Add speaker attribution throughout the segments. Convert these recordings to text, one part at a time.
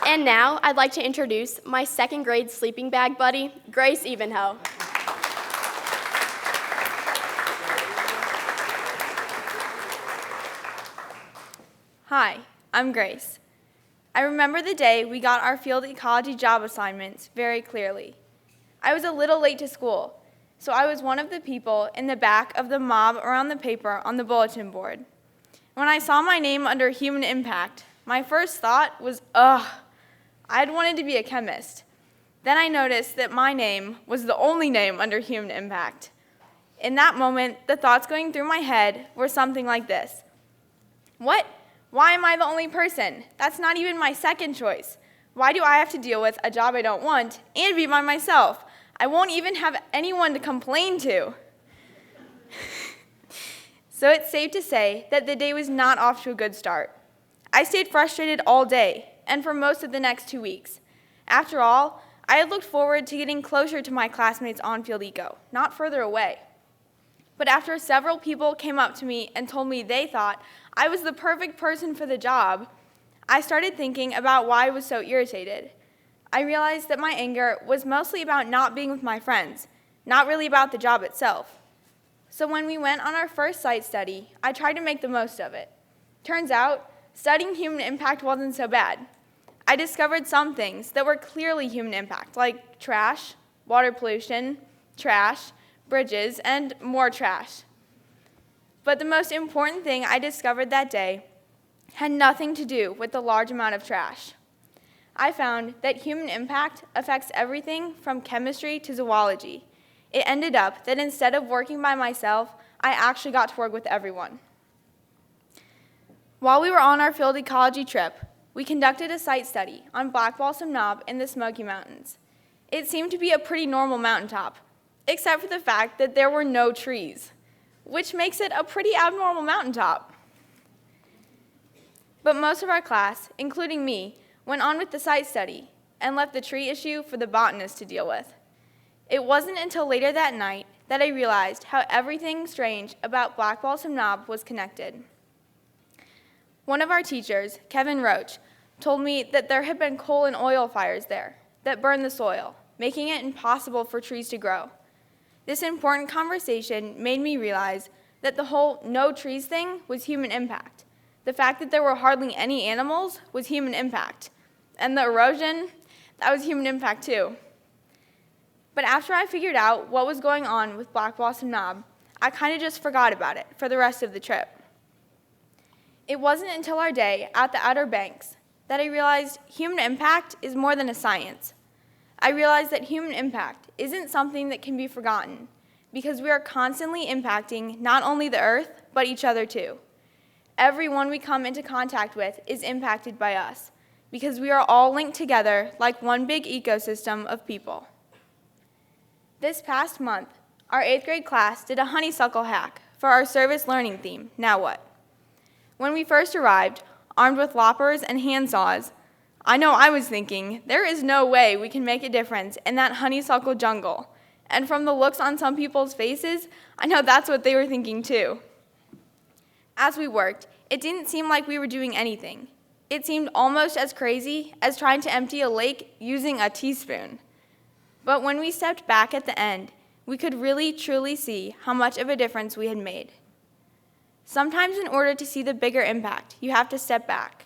Speaker 1: And now I'd like to introduce my second grade sleeping bag buddy, Grace Evenhoe.
Speaker 2: Hi, I'm Grace. I remember the day we got our field ecology job assignments very clearly. I was a little late to school, so I was one of the people in the back of the mob around the paper on the bulletin board. When I saw my name under human impact, my first thought was, ugh, I'd wanted to be a chemist. Then I noticed that my name was the only name under human impact. In that moment, the thoughts going through my head were something like this. What? Why am I the only person? That's not even my second choice. Why do I have to deal with a job I don't want and be by myself? I won't even have anyone to complain to. So it's safe to say that the day was not off to a good start. I stayed frustrated all day and for most of the next 2 weeks. After all, I had looked forward to getting closer to my classmates on Field Eco, not further away. But after several people came up to me and told me they thought I was the perfect person for the job, I started thinking about why I was so irritated. I realized that my anger was mostly about not being with my friends, not really about the job itself. So when we went on our first site study, I tried to make the most of it. Turns out, studying human impact wasn't so bad. I discovered some things that were clearly human impact, like trash, water pollution, trash, bridges, and more trash. But the most important thing I discovered that day had nothing to do with the large amount of trash. I found that human impact affects everything from chemistry to zoology. It ended up that instead of working by myself, I actually got to work with everyone. While we were on our field ecology trip, we conducted a site study on Black Balsam Knob in the Smoky Mountains. It seemed to be a pretty normal mountaintop, except for the fact that there were no trees, which makes it a pretty abnormal mountaintop. But most of our class, including me, went on with the site study and left the tree issue for the botanist to deal with. It wasn't until later that night that I realized how everything strange about Black Balsam Knob was connected. One of our teachers, Kevin Roach, told me that there had been coal and oil fires there that burned the soil, making it impossible for trees to grow. This important conversation made me realize that the whole no trees thing was human impact. The fact that there were hardly any animals was human impact. And the erosion, that was human impact too. But after I figured out what was going on with Black Balsam Knob, I kind of just forgot about it for the rest of the trip. It wasn't until our day at the Outer Banks that I realized human impact is more than a science. I realized that human impact isn't something that can be forgotten because we are constantly impacting not only the earth, but each other too. Everyone we come into contact with is impacted by us because we are all linked together like one big ecosystem of people. This past month, our 8th grade class did a honeysuckle hack for our service learning theme, Now What? When we first arrived, armed with loppers and hand saws, I know I was thinking, there is no way we can make a difference in that honeysuckle jungle. And from the looks on some people's faces, I know that's what they were thinking too. As we worked, it didn't seem like we were doing anything. It seemed almost as crazy as trying to empty a lake using a teaspoon. But when we stepped back at the end, we could really, truly see how much of a difference we had made. Sometimes in order to see the bigger impact, you have to step back.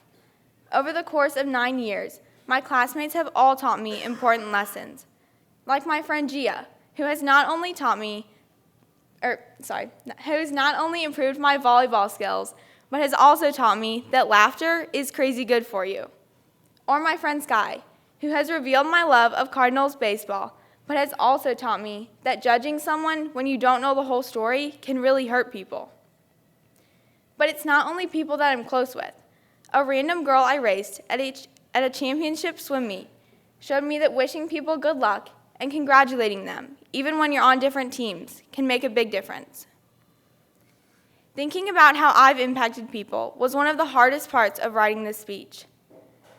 Speaker 2: Over the course of 9 years, my classmates have all taught me important lessons. Like my friend Gia, who has not only improved my volleyball skills, but has also taught me that laughter is crazy good for you. Or my friend Sky, who has revealed my love of Cardinals baseball, but has also taught me that judging someone when you don't know the whole story can really hurt people. But it's not only people that I'm close with. A random girl I raced at a championship swim meet showed me that wishing people good luck and congratulating them, even when you're on different teams, can make a big difference. Thinking about how I've impacted people was one of the hardest parts of writing this speech.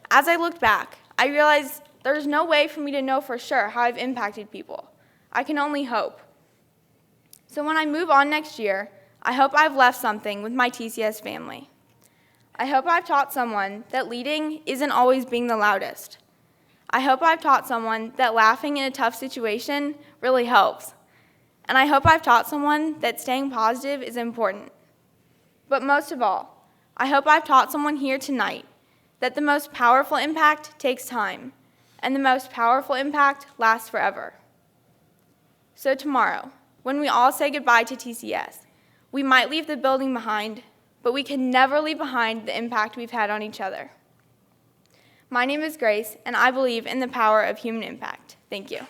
Speaker 2: As I looked back, I realized there's no way for me to know for sure how I've impacted people. I can only hope. So when I move on next year, I hope I've left something with my TCS family. I hope I've taught someone that leading isn't always being the loudest. I hope I've taught someone that laughing in a tough situation really helps. And I hope I've taught someone that staying positive is important. But most of all, I hope I've taught someone here tonight that the most powerful impact takes time, and the most powerful impact lasts forever. So tomorrow, when we all say goodbye to TCS, we might leave the building behind, but we can never leave behind the impact we've had on each other. My name is Grace, and I believe in the power of human impact. Thank you.